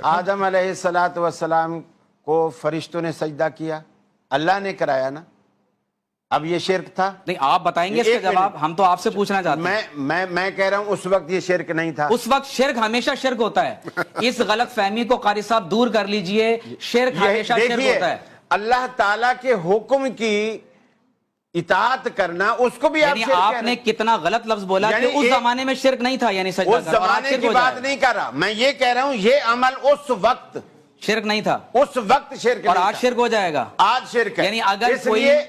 آدم علیہ السلام کو فرشتوں نے سجدہ کیا، اللہ نے کرایا نا، اب یہ شرک تھا؟ نہیں، آپ بتائیں گے اس کا جواب، ہم تو آپ سے پوچھنا چاہتے ہیں۔ میں کہہ رہا ہوں اس وقت یہ شرک نہیں تھا۔ اس وقت شرک ہمیشہ شرک ہوتا ہے، اس غلط فہمی کو قاری صاحب دور کر لیجئے، شرک ہمیشہ شرک ہوتا ہے۔ اللہ تعالیٰ کے حکم کی اطاعت کرنا، اس کو بھی یعنی آپ نے کتنا غلط لفظ بولا کہ اس زمانے میں شرک نہیں تھا، یعنی سجدہ اس زمانے کی بات نہیں کر رہا میں، یہ کہہ رہا ہوں یہ عمل اس وقت شرک نہیں تھا، اس وقت شرک اور نہیں آج تھا، شرک ہو جائے گا، آج شرک ہے۔ یعنی اگر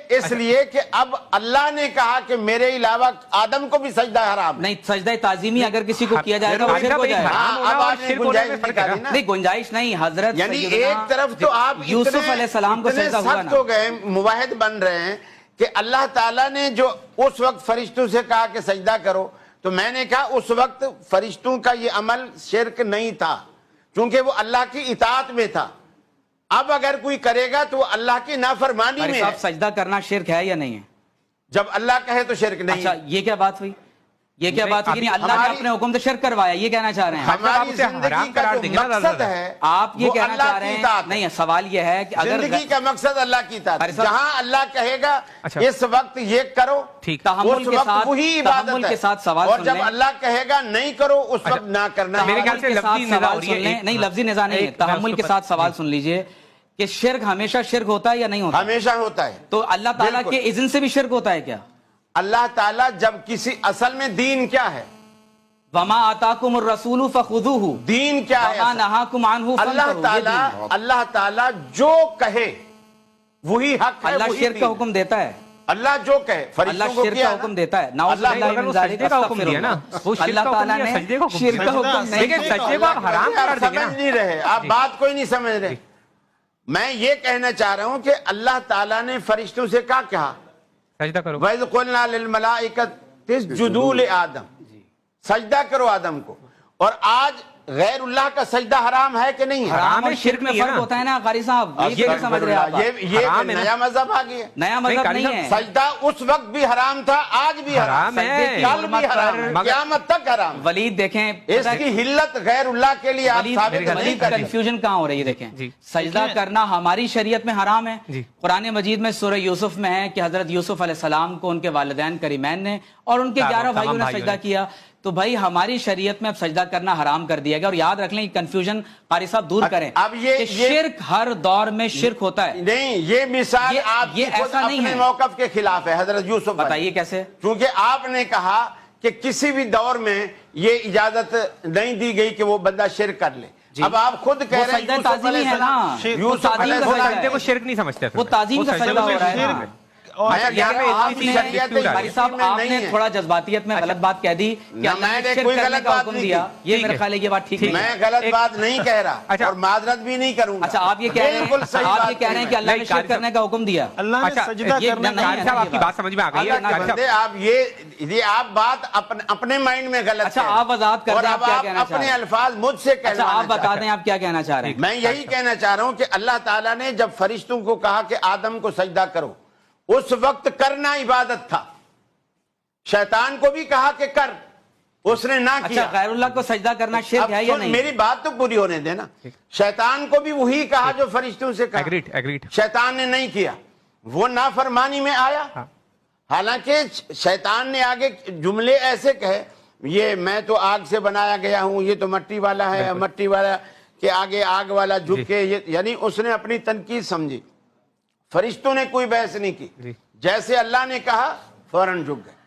اس لیے کہ اب اللہ نے کہا کہ میرے علاوہ آدم کو بھی سجدہ حرام، نہیں سجدہ تعظیمی اگر کسی کو کیا جائے گا وہ شرک ہو جائے گا۔ اب آپ نے گنجائش نکالی نا، نہیں گنجائش نہیں حضرت، یعنی ایک طرف تو آپ یوسف علیہ السلام کو سجدہ ہوا سخت ہو گئے، موحد بن رہے ہیں کہ اللہ تعالیٰ نے جو اس وقت فرشتوں سے کہا کہ سجدہ کرو، تو میں نے کہا اس وقت فرشتوں کا یہ عمل شرک نہیں تھا، چونکہ وہ اللہ کی اطاعت میں تھا۔ اب اگر کوئی کرے گا تو وہ اللہ کی نافرمانی میں ہے۔ سجدہ کرنا شرک ہے یا نہیں ہے؟ جب اللہ کہے تو شرک نہیں ہے۔ اچھا یہ کیا بات ہوئی؟ یہ کیا بات ہوئی؟ اللہ نے اپنے حکم سے شرک کروایا، یہ کہنا چاہ رہے ہیں؟ ہماری زندگی کا جو مقصد ہے آپ یہ وہ کہنا چاہ اللہ رہے کی ہیں؟ اطاعت ہے۔ نہیں، سوال یہ ہے کہ اگر زندگی کا مقصد اللہ کی اطاعت ہے، جہاں اللہ کہے گا اس وقت یہ کرو، تحمل اس کے وقت ساتھ وہی عبادت تحمل ہے، کے ساتھ سوال اور سن جب لیں، اللہ کہے گا نہیں کرو اس وقت نہ کرنا۔ میرے خیال سے لفظی نزاع ہو رہی ہے، نہیں لفظی نزاع نہیں ہے، تحمل کے ساتھ سوال سن لیجئے کہ شرک ہمیشہ شرک ہوتا ہے یا نہیں ہوتا؟ ہمیشہ ہوتا ہے۔ تو اللہ تعالیٰ کے اذن سے بھی شرک ہوتا ہے کیا؟ اللہ تعالیٰ جب کسی اصل میں دین کیا ہے؟ وَمَا آتَاكُمُ الرَّسُولُ فَخُذُوهُ، دین کیا ہے؟ وَمَا نَهَاكُمْ عَنْهُ فَانْتَهُوا۔ اللہ تعالیٰ جو کہے وہی حق ہے، اللہ وہی شرک کا دین۔ حکم دیتا ہے، اللہ جو کہے، اللہ فرشتوں کو شرک کیا کا حکم دیتا ہے، نعوذ اللہ باللہ من ذالک، کا حکم دیا نا، وہ شرک اللہ کا تعالیٰ حکم دیا، نے سجدے کا حکم شرک کا دیا۔ حکم نہیں، لیکن سجدے کو آپ حرام قرار دیں گے نا۔ سمجھ نہیں رہے، آپ بات کوئی نہیں سمجھ رہے۔ میں یہ کہنا چاہ رہا ہوں کہ اللہ تعالیٰ نے فرشتوں سے کہا سجدہ کرو، وَإِذْ قُلْنَا لِلْمَلَائِكَةِ اسْجُدُوا لِآدَمَ، سجدہ کرو آدم کو۔ اور آج غیر اللہ کا سجدہ حرام ہے کہ نہیں ہے؟ حرام اور شرک میں فرق ہوتا ہے نا قاری صاحب، یہ نہیں سمجھ رہے آپ؟ یہ نیا مذہب آ گیا، نیا مذہب نہیں ہے۔ سجدہ اس وقت بھی حرام تھا، آج بھی حرام ہے، کل بھی حرام ہے، قیامت تک حرام۔ ولید دیکھیں، اس کی حلت غیر اللہ کے لیے آپ ثابت نہیں کریں۔ کنفیوژن کہاں ہو رہی ہے؟ دیکھیں سجدہ کرنا ہماری شریعت میں حرام ہے، قرآن مجید میں سورہ یوسف میں ہے کہ حضرت یوسف علیہ السلام کو ان کے والدین کریمین نے اور ان کے 11 بھائیوں نے سجدہ کیا، تو بھائی ہماری شریعت میں اب سجدہ کرنا حرام کر دیا گیا۔ اور یاد رکھ لیں کہ کنفیوژن قاری صاحب دور کریں، اب یہ شرک ہر دور میں شرک ہوتا ہے۔ نہیں، یہ مثال آپ کی خود اپنے موقف کے خلاف ہے حضرت یوسف۔ بتائیے کیسے؟ کیونکہ آپ نے کہا کہ کسی بھی دور میں یہ اجازت نہیں دی گئی کہ وہ بندہ شرک کر لے۔ اب آپ خود کہہ رہے ہیں یوسف علیہ السلام کو شرک نہیں سمجھتے، وہ تعظیم کا سجدہ ہو رہا ہے۔ آپ نے تھوڑا جذباتیت میں غلط بات کہہ دی کہ اللہ نے شرک کرنے کا حکم دیا، یہ میرے خیال ہے یہ بات ٹھیک نہیں ہے۔ میں غلط بات نہیں کہہ رہا اور معذرت بھی نہیں کروں گا۔ اچھا آپ یہ کہہ رہے ہیں کہ اللہ نے شرک کرنے کا حکم دیا، اللہ نے سجدہ کرنے کا آپ کی بات سمجھ میں آ گئی ہے۔ آپ یہ آپ بات اپنے مائنڈ میں غلط ہے۔ اچھا آپ وضاحت کر دیں آپ کیا کہنا چاہ رہے ہیں، اپنے الفاظ مجھ سے کہنا۔ اچھا آپ بتا دیں آپ کیا کہنا چاہ رہے ہیں۔ میں یہی کہنا چاہ رہا ہوں کہ اللہ تعالیٰ نے جب فرشتوں کو کہا کہ آدم کو سجدہ کرو، اس وقت کرنا عبادت تھا۔ شیطان کو بھی کہا کہ کر، اس نے نہ کیا۔ اچھا غیر اللہ کو سجدہ کرنا شرک ہے یا نہیں؟ میری بات تو پوری ہونے دینا۔ شیطان کو بھی وہی کہا جو فرشتوں سے کہا، شیطان نے نہیں کیا، وہ نافرمانی میں آیا۔ حالانکہ شیطان نے آگے جملے ایسے کہے، یہ میں تو آگ سے بنایا گیا ہوں، یہ تو مٹی والا ہے، مٹی والا کے آگے آگ والا جھک کے، یعنی اس نے اپنی تنقید سمجھی۔ فرشتوں نے کوئی بحث نہیں کی، جیسے اللہ نے کہا فوراً جھک گئے۔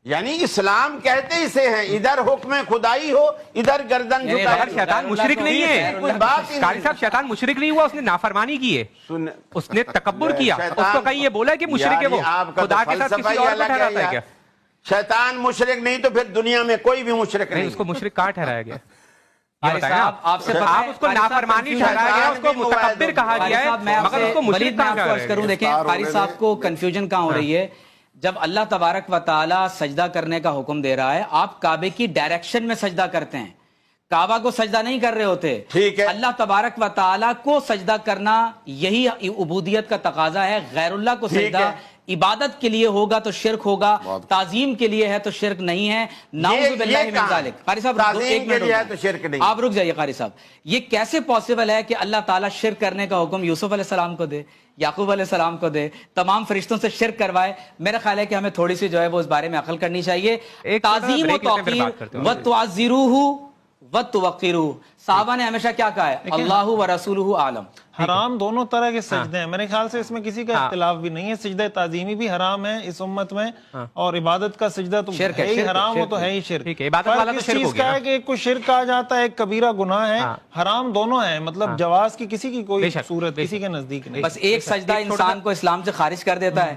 یعنی اسلام کہتے اسے ہیں، ادھر حکم خدائی ہو، ادھر گردن جھکائی۔ شیطان مشرک نہیں ہے، قاری صاحب شیطان مشرک نہیں ہوا، اس نے نافرمانی کی ہے، اس نے تکبر کیا، اس کو کہیں یہ بولا کہ مشرک ہے وہ، خدا کے ساتھ کسی اور کو ٹھہراتا ہے کیا؟ شیطان مشرک نہیں تو پھر دنیا میں کوئی بھی مشرک نہیں۔ اس کو مشرک کہاں ٹھہرایا گیا؟ آپ اس کو نافرمانی ٹھہرایا گیا، اس کو متکبر کہا گیا ہے، مگر اس کو مشرک کہاں ٹھہرایا گیا؟ دیکھیں قاری صاحب کو کنفیوژن کہاں ہو رہی ہے؟ جب اللہ تبارک و تعالی سجدہ کرنے کا حکم دے رہا ہے، آپ کعبے کی ڈائریکشن میں سجدہ کرتے ہیں، کعبہ کو سجدہ نہیں کر رہے ہوتے۔ اللہ تبارک و تعالی کو سجدہ کرنا یہی عبودیت کا تقاضا ہے، غیر اللہ کو سجدہ عبادت کے لیے ہوگا تو شرک ہوگا، تعظیم کے لیے ہے تو شرک نہیں ہے، نعوذ باللہ من ذالک۔ قاری صاحب تعظیم کے لیے ہے تو شرک نہیں، آپ رک جائیے قاری صاحب، یہ کیسے پاسبل ہے کہ اللہ تعالیٰ شرک کرنے کا حکم یوسف علیہ السلام کو دے، یعقوب علیہ السلام کو دے، تمام فرشتوں سے شرک کروائے؟ میرا خیال ہے کہ ہمیں تھوڑی سی جو ہے وہ اس بارے میں عقل کرنی چاہیے۔ تعظیم و توقیر وَتُعَزِّرُوهُ وَتُوَقِّرُوهُ، صحابہ نے ہمیشہ کیا کہا ہے؟ اللہ و رسولہ عالم۔ حرام دونوں طرح کے سجدے ہیں، میرے خیال سے اس میں کسی کا اختلاف بھی نہیں ہے، سجدہ تعظیمی بھی حرام ہے اس امت میں، اور عبادت کا سجدہ تو ہے ہی حرام، وہ تو ہے ہی شرک۔ فرق اس چیز کا ہے کہ ایک کو شرک کہا جاتا ہے، ایک کبیرہ گناہ ہے، حرام دونوں ہیں، مطلب جواز کی کسی کی کوئی صورت کسی کے نزدیک نہیں۔ بس ایک سجدہ انسان کو اسلام سے خارج کر دیتا ہے،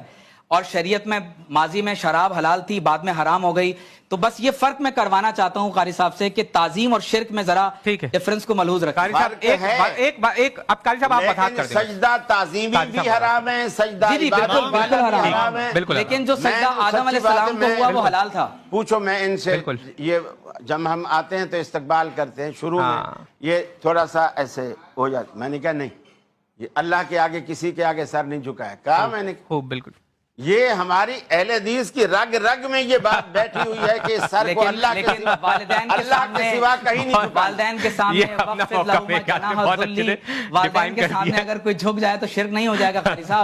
اور شریعت میں ماضی میں شراب حلال تھی، بعد میں حرام ہو گئی۔ تو بس یہ فرق میں کروانا چاہتا ہوں قاری صاحب سے کہ تعظیم اور شرک میں ذرا ڈیفرنس کو ملحوظ رکھیں۔ قاری صاحب ایک اب قاری صاحب آپ وضاحت کر دیں۔ سجدہ تعظیمی بھی حرام ہے، سجدہ عبادت بھی حرام ہے، لیکن جو سجدہ آدم علیہ السلام کو ہوا وہ حلال تھا۔ پوچھو میں ان سے، یہ جب ہم آتے ہیں تو استقبال کرتے ہیں، شروع میں یہ تھوڑا سا ایسے ہو جاتا، میں نے کہا نہیں، یہ اللہ کے آگے کسی کے آگے سر نہیں جھکایا، کہا میں نے، بالکل یہ ہماری اہل حدیث کی رگ رگ میں یہ بات بیٹھی ہوئی ہے کہ سر کو اللہ کے سوا کہیں نہیں جھکانا۔ والدین کے سامنے والدین کے سامنے اگر کوئی جھک جائے تو شرک نہیں ہو جائے گا قاری صاحب۔